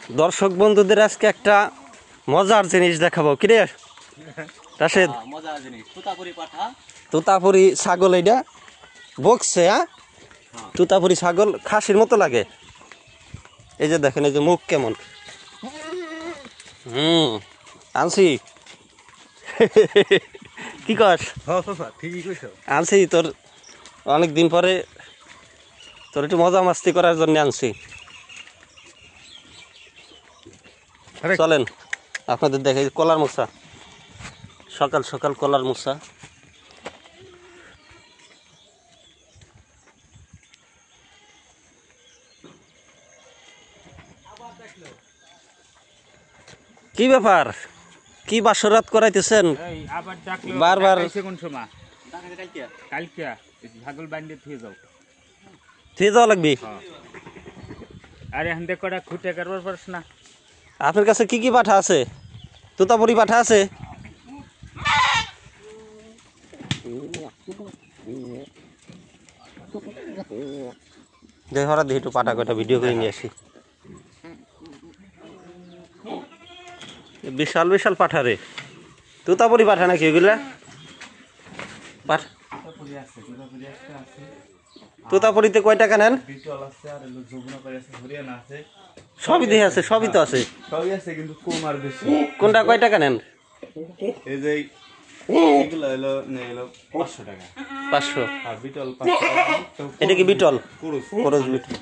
দর্শক বন্ধুদের আজকে একটা মজার জিনিস দেখাবো। কি রে রাশেদ? মজার জিনিস, তুতাপুরি পাঠা। তুতাপুরি ছাগল, এইটা বকছে। হ্যাঁ, তুতাপুরি ছাগল খাসির মতো লাগে। এই যে দেখেন, এই যে মুখ কেমন। আনছি। কি কস? ঠিকই কইছো। আনছি তোর অনেক দিন পরে, তোর একটু মজা মাস্তি করার জন্য আনছি। চলেন আপনাদের দেখে কলার মোচা, সকাল সকাল কলার মোচা। কি ব্যাপার, কি বাসরাত করাইতেছেন বারবার? থুয়ে যাওয়া লাগবে। আপনার কাছে কি কি পাঠা আছে? তুতাপুরি পাঠা আছে? দেখো দেখি একটু পাঠা কয়টা ভিডিও করে নিয়ে আসি। বিশাল বিশাল পাঠা রে। তুতাপুরি পাঠা নাকি এগুলা? তুতাপুরিতে কয় টাকা নেন? সবই দেখে আছে, সবই তো আছে, সবই আছে কিন্তু কম আর বেশি। কোনটা কয় টাকা নেন? এই যে এগুলো হলো 500 টাকা। 500। আর বিটল 500 টাকা। এটা কি বিটল? করজ বিটল।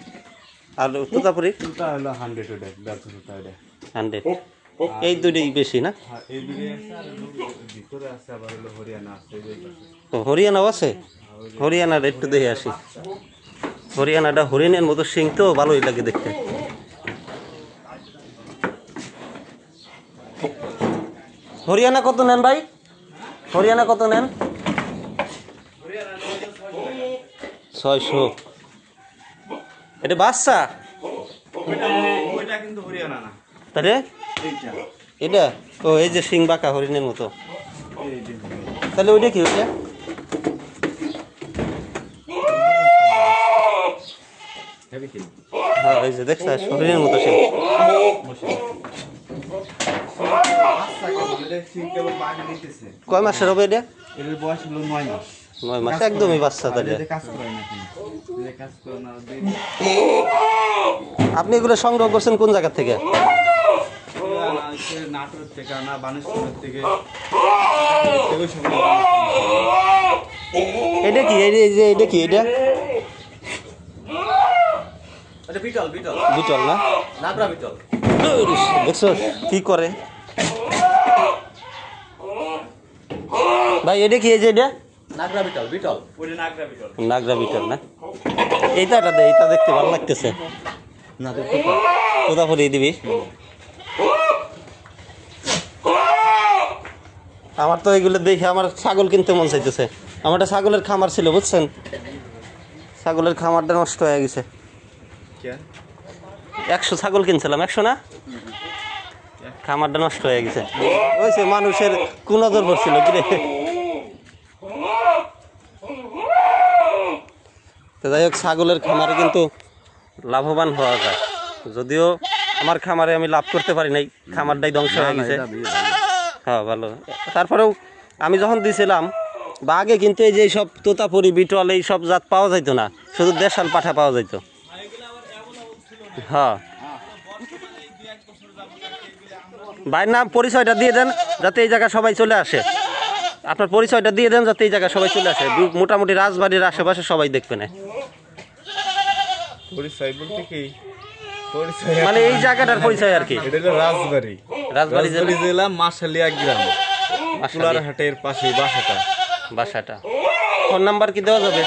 আর তুতাপুরি? তুতা হলো 100 টাকা, 150 টাকা। 100। এই দুটোই বেশি না? হ্যাঁ, এই দুটোই আছে। আর ভিতরে আছে আবার হলো হরিয়ানা আছে। হরিয়ানাও আছে? হরিয়ানার একটু দেখে আসি। হরিয়ানাটা হরিণের মতো সিং তো, ভালোই লাগে দেখতে। হরিয়ানা কত নেন ভাই? হরিয়ানা কত নেন? 600। এটা বাচ্চা? ওইটা কিন্তু হরিয়ানা না। তাহলে এইটা এটা? ও, এই যে সিং বাঁকা হরিণের মতো। এই যে তাহলে ওইটা কি? ওইটা হেভি কিল। হ্যাঁ, এই যে দেখছ হরিণের মতো সিং। কয় মাসের হবে এটা? এর বয়স হলো 9 মাস। 9 মাস, একদমই বাচ্চা। তাহলে কাজ করে নাকি? কাজ করে না। আপনি এগুলো সংগ্রহ করছেন কোন জায়গা থেকে? নাটোর থেকে না, বানেশ্বরের থেকে। এটা কি? এটা কি? এটা বিটল বিটল বিটল না? নাগরা বিটল। দেখছো কি করে ভাই? এটা কি? এই যে এটা নাগরা বিটল। বিটল ওইটা নাগরা বিটল। নাগরা বিটল না? এইটা এইটা দেখতে ভালো লাগতেছে না? তুতাপুরি দিবি? আমার তো এগুলো দেখে আমার ছাগল কিনতে মন চাইতেছে। আমার একটা ছাগলের খামার ছিল, বুঝছেন? ছাগলের খামারটা নষ্ট হয়ে গেছে। 100 ছাগল কিনছিলাম। 100 না? খামারটা নষ্ট হয়ে গেছে। ওইছে মানুষের কোন নজর পড়ছিল কি রে? তো যাই হোক, ছাগলের খামারে কিন্তু লাভবান হওয়া যায়। যদিও আমার খামারে আমি লাভ করতে পারি নাই, খামারটাই ধ্বংস হয়ে গেছে। হ্যাঁ, ভালো। তারপরেও আমি যখন দিয়েছিলাম বা আগে, কিন্তু এই যে সব তোতাপুরি বিটল এই সব জাত পাওয়া যাইতো না, শুধু দেশাল পাঠা পাওয়া যাইত। হ্যাঁ ভাইয়ের নাম পরিচয়টা দিয়ে দেন, যাতে এই জায়গা সবাই চলে আসে। আপনার পরিচয়টা দিয়ে দেন, যাতে এই জায়গা সবাই চলে আসে। মোটামুটি রাজবাড়ির আশেপাশে সবাই দেখবে না। পরিচয় বলতে কি? মানে এই জায়গাটার পরিচয় আর কি। এটা হলো রাজবাড়ি। রাজবাড়ি জেলা মাশালিয়া গ্রাম, কুলারহাটের পাশে বাসাটা। ফোন নাম্বার কি দেওয়া যাবে?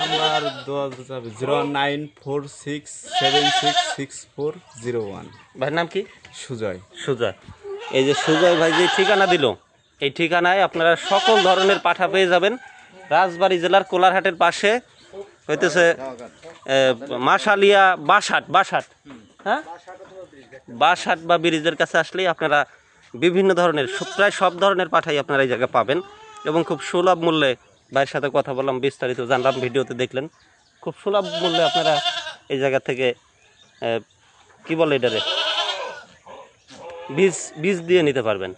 নাম্বার দেওয়া যাবে 09467664001। ভাইয়ের নাম কি? সুজয়। সুজয়। এই যে সুজয় ভাই যে ঠিকানা দিল, এই ঠিকানায় আপনারা সকল ধরনের পাঠা পেয়ে যাবেন। রাজবাড়ি জেলার কোলারহাটের পাশে হইতেছে মাশালিয়া বাসাট। হ্যাঁ, বাসাট বা ব্রিজের কাছে আসলেই আপনারা বিভিন্ন ধরনের, প্রায় সব ধরনের পাঠাই আপনারা এই জায়গায় পাবেন। এবং খুব সুলভ মূল্যে ভাইয়ের সাথে কথা বললাম, বিস্তারিত জানলাম, ভিডিওতে দেখলেন। খুব সুলভ মূল্যে আপনারা এই জায়গা থেকে কি বলে এটারে, বীজ বীজ দিয়ে নিতে পারবেন।